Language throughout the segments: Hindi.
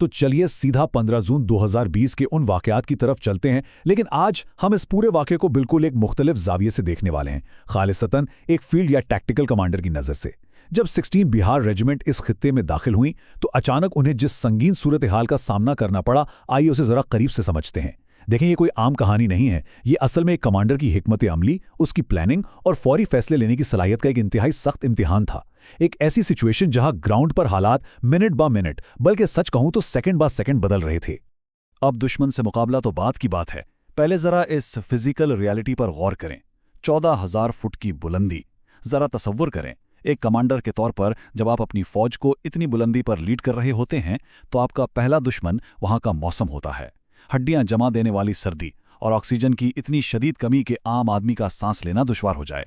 तो चलिए सीधा 15 जून 2020 के उन वाकयात की तरफ चलते हैं, लेकिन आज हम इस पूरे वाकये को बिल्कुल एक मुख्तलिफ जाविये से देखने वाले हैं, खालिसतन एक फील्ड या टैक्टिकल कमांडर की नज़र से। जब 16 बिहार रेजिमेंट इस खित्ते में दाखिल हुई तो अचानक उन्हें जिस संगीन सूरत हाल का सामना करना पड़ा, आइए उसे जरा करीब से समझते हैं। देखें, ये कोई आम कहानी नहीं है, ये असल में एक कमांडर की हिकमत अमली, उसकी प्लानिंग और फौरी फैसले लेने की सलाहियत का एक इंतहाई सख्त इम्तिहान था। एक ऐसी सिचुएशन जहां ग्राउंड पर हालात मिनट बा मिनट, बल्कि सच कहूं तो सेकंड बा सेकंड बदल रहे थे। अब दुश्मन से मुकाबला तो बात की बात है, पहले जरा इस फिजिकल रियलिटी पर गौर करें। 14,000 फुट की बुलंदी, जरा तसव्वुर करें। एक कमांडर के तौर पर जब आप अपनी फौज को इतनी बुलंदी पर लीड कर रहे होते हैं तो आपका पहला दुश्मन वहां का मौसम होता है। हड्डियां जमा देने वाली सर्दी और ऑक्सीजन की इतनी शदीद कमी कि आम आदमी का सांस लेना दुश्वार हो जाए।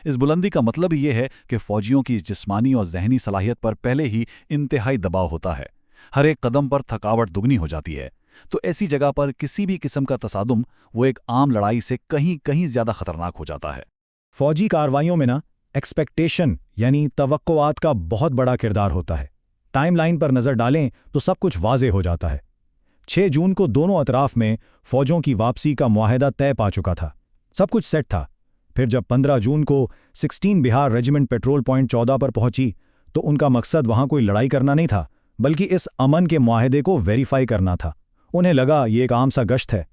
इस बुलंदी का मतलब ये है कि फौजियों की जिस्मानी और जहनी सलाहियत पर पहले ही इंतहाई दबाव होता है। हर एक कदम पर थकावट दुगनी हो जाती है। तो ऐसी जगह पर किसी भी किस्म का तसादुम वो एक आम लड़ाई से कहीं कहीं ज्यादा खतरनाक हो जाता है। फौजी कार्रवाइयों में एक्सपेक्टेशन यानी तवक्कुआत का बहुत बड़ा किरदार होता है। टाइमलाइन पर नज़र डालें तो सब कुछ वाज़े हो जाता है। 6 जून को दोनों अतराफ में फौजों की वापसी का मुआहदा तय पा चुका था, सब कुछ सेट था। फिर जब 15 जून को 16 बिहार रेजिमेंट पेट्रोल पॉइंट 14 पर पहुंची तो उनका मकसद वहां कोई लड़ाई करना नहीं था, बल्कि इस अमन के मुआहदे को वेरीफाई करना था। उन्हें लगा ये एक आम सा गश्त है,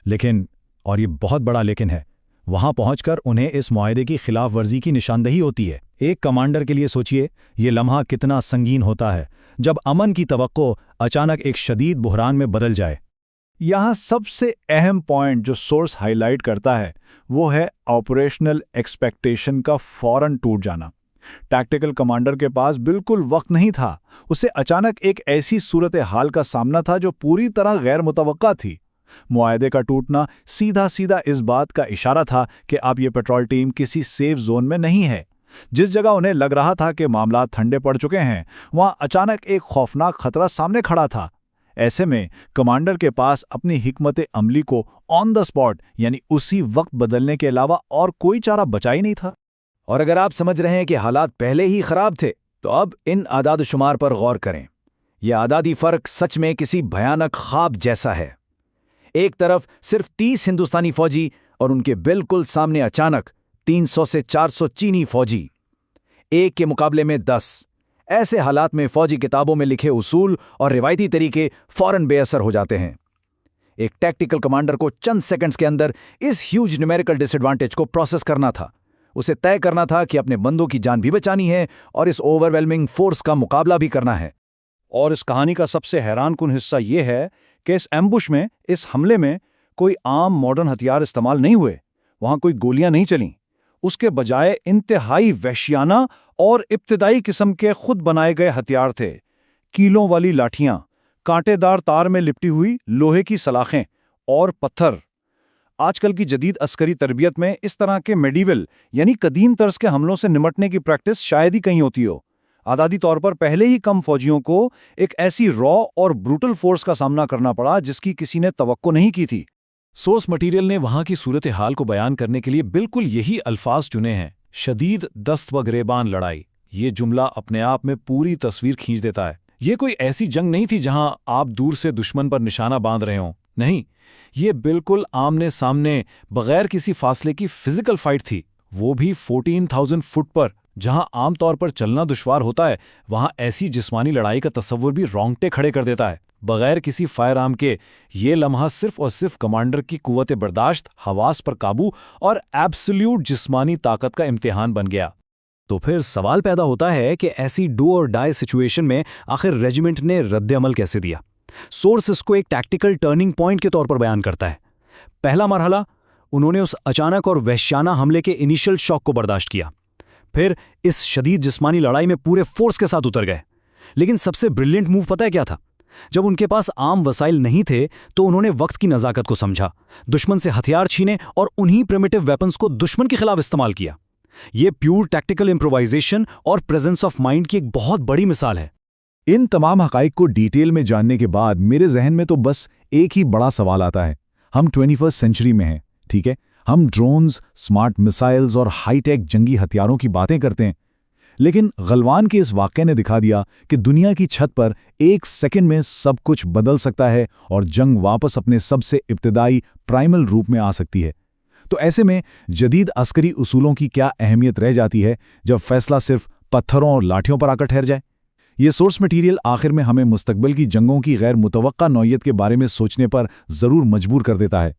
लेकिन, और ये बहुत बड़ा लेकिन है, वहां पहुंचकर उन्हें इस मुआहदे की खिलाफ वर्जी की निशानदही होती है। एक कमांडर के लिए सोचिए ये लम्हा कितना संगीन होता है जब अमन की तवक्को अचानक एक शदीद बुहरान में बदल जाए। यहां सबसे अहम पॉइंट जो सोर्स हाईलाइट करता है वो है ऑपरेशनल एक्सपेक्टेशन का फौरन टूट जाना। टैक्टिकल कमांडर के पास बिल्कुल वक्त नहीं था। उसे अचानक एक ऐसी सूरत हाल का सामना था जो पूरी तरह गैर मुतवक्का थी। मुआहदे का टूटना सीधा सीधा इस बात का इशारा था कि अब ये पेट्रोल टीम किसी सेफ जोन में नहीं है। जिस जगह उन्हें लग रहा था कि मामला ठंडे पड़ चुके हैं, वहां अचानक एक खौफनाक खतरा सामने खड़ा था। ऐसे में कमांडर के पास अपनी हिकमत अमली को ऑन द स्पॉट यानी उसी वक्त बदलने के अलावा और कोई चारा बचा ही नहीं था। और अगर आप समझ रहे हैं कि हालात पहले ही खराब थे, तो अब इन आदाद शुमार पर गौर करें। यह आदादी फर्क सच में किसी भयानक ख्वाब जैसा है। एक तरफ सिर्फ 30 हिंदुस्तानी फौजी और उनके बिल्कुल सामने अचानक 300 से 400 चीनी फौजी, एक के मुकाबले में 10। ऐसे हालात में फौजी किताबों में लिखे उसूल और रिवायती तरीके फौरन बेअसर हो जाते हैं। एक टैक्टिकल कमांडर को चंद सेकंड्स के अंदर इस ह्यूज न्यूमेरिकल डिसएडवांटेज को प्रोसेस करना था। उसे तय करना था कि अपने बंदों की जान भी बचानी है और इस ओवरवेलमिंग फोर्स का मुकाबला भी करना है। और इस कहानी का सबसे हैरानकुन हिस्सा यह है कि इस एम्बुश में, इस हमले में कोई आम मॉडर्न हथियार इस्तेमाल नहीं हुए। वहां कोई गोलियां नहीं चलीं। उसके बजाय इंतहाई वहशियाना और इब्तिदाई किस्म के खुद बनाए गए हथियार थे। कीलों वाली लाठियां, कांटेदार तार में लिपटी हुई लोहे की सलाखें और पत्थर। आजकल की जदीद अस्करी तरबियत में इस तरह के मेडिवल यानी कदीम तर्ज के हमलों से निमटने की प्रैक्टिस शायद ही कहीं होती हो। आदादी तौर पर पहले ही कम फौजियों को एक ऐसी रॉ और ब्रूटल फोर्स का सामना करना पड़ा जिसकी किसी ने तवक्को नहीं की थी। सोर्स मटेरियल ने वहां की सूरत हाल को बयान करने के लिए बिल्कुल यही अल्फाज चुने हैं, शदीद दस्त व गिरेबान लड़ाई। ये जुमला अपने आप में पूरी तस्वीर खींच देता है। ये कोई ऐसी जंग नहीं थी जहां आप दूर से दुश्मन पर निशाना बांध रहे हों, नहीं, ये बिल्कुल आमने सामने बगैर किसी फासले की फिजिकल फाइट थी, वो भी 14,000 फुट पर। जहां आमतौर पर चलना दुश्वार होता है, वहां ऐसी जिस्मानी लड़ाई का तस्वुर भी रोंगटे खड़े कर देता है। बगैर किसी फायर आर्म के ये लम्हा सिर्फ और सिर्फ कमांडर की कुव्वत बर्दाश्त, हवास पर काबू और एब्सोल्यूट जिस्मानी ताकत का इम्तिहान बन गया। तो फिर सवाल पैदा होता है कि ऐसी डू और डाई सिचुएशन में आखिर रेजिमेंट ने रद्द-ए-अमल कैसे दिया। सोर्स इसको एक टैक्टिकल टर्निंग पॉइंट के तौर पर बयान करता है। पहला मरहला, उन्होंने उस अचानक और वहशियाना हमले के इनिशियल शॉक को बर्दाश्त किया। फिर इस शदीद जिस्मानी लड़ाई में पूरे फोर्स के साथ उतर गए। लेकिन सबसे ब्रिलियंट मूव पता है क्या था? जब उनके पास आम वसाइल नहीं थे तो उन्होंने वक्त की नज़ाकत को समझा, दुश्मन से हथियार छीने और उन्हीं प्रिमिटिव वेपन्स को दुश्मन के खिलाफ इस्तेमाल किया। यह प्योर टैक्टिकल इम्प्रोवाइजेशन और प्रेजेंस ऑफ माइंड की एक बहुत बड़ी मिसाल है। इन तमाम हकाइक को डिटेल में जानने के बाद मेरे जहन में तो बस एक ही बड़ा सवाल आता है। हम 21वीं सेंचुरी में हैं, ठीक है, हम ड्रोन्स, स्मार्ट मिसाइल्स और हाईटेक जंगी हथियारों की बातें करते हैं, लेकिन गलवान के इस वाक़ये ने दिखा दिया कि दुनिया की छत पर एक सेकंड में सब कुछ बदल सकता है और जंग वापस अपने सबसे इब्तिदाई प्राइमल रूप में आ सकती है। तो ऐसे में जदीद अस्करी उसूलों की क्या अहमियत रह जाती है जब फैसला सिर्फ पत्थरों और लाठियों पर आकर ठहर जाए? ये सोर्स मटेरियल आखिर में हमें मुस्तकबिल की जंगों की गैर मुतवक्का नौइयत के बारे में सोचने पर ज़रूर मजबूर कर देता है।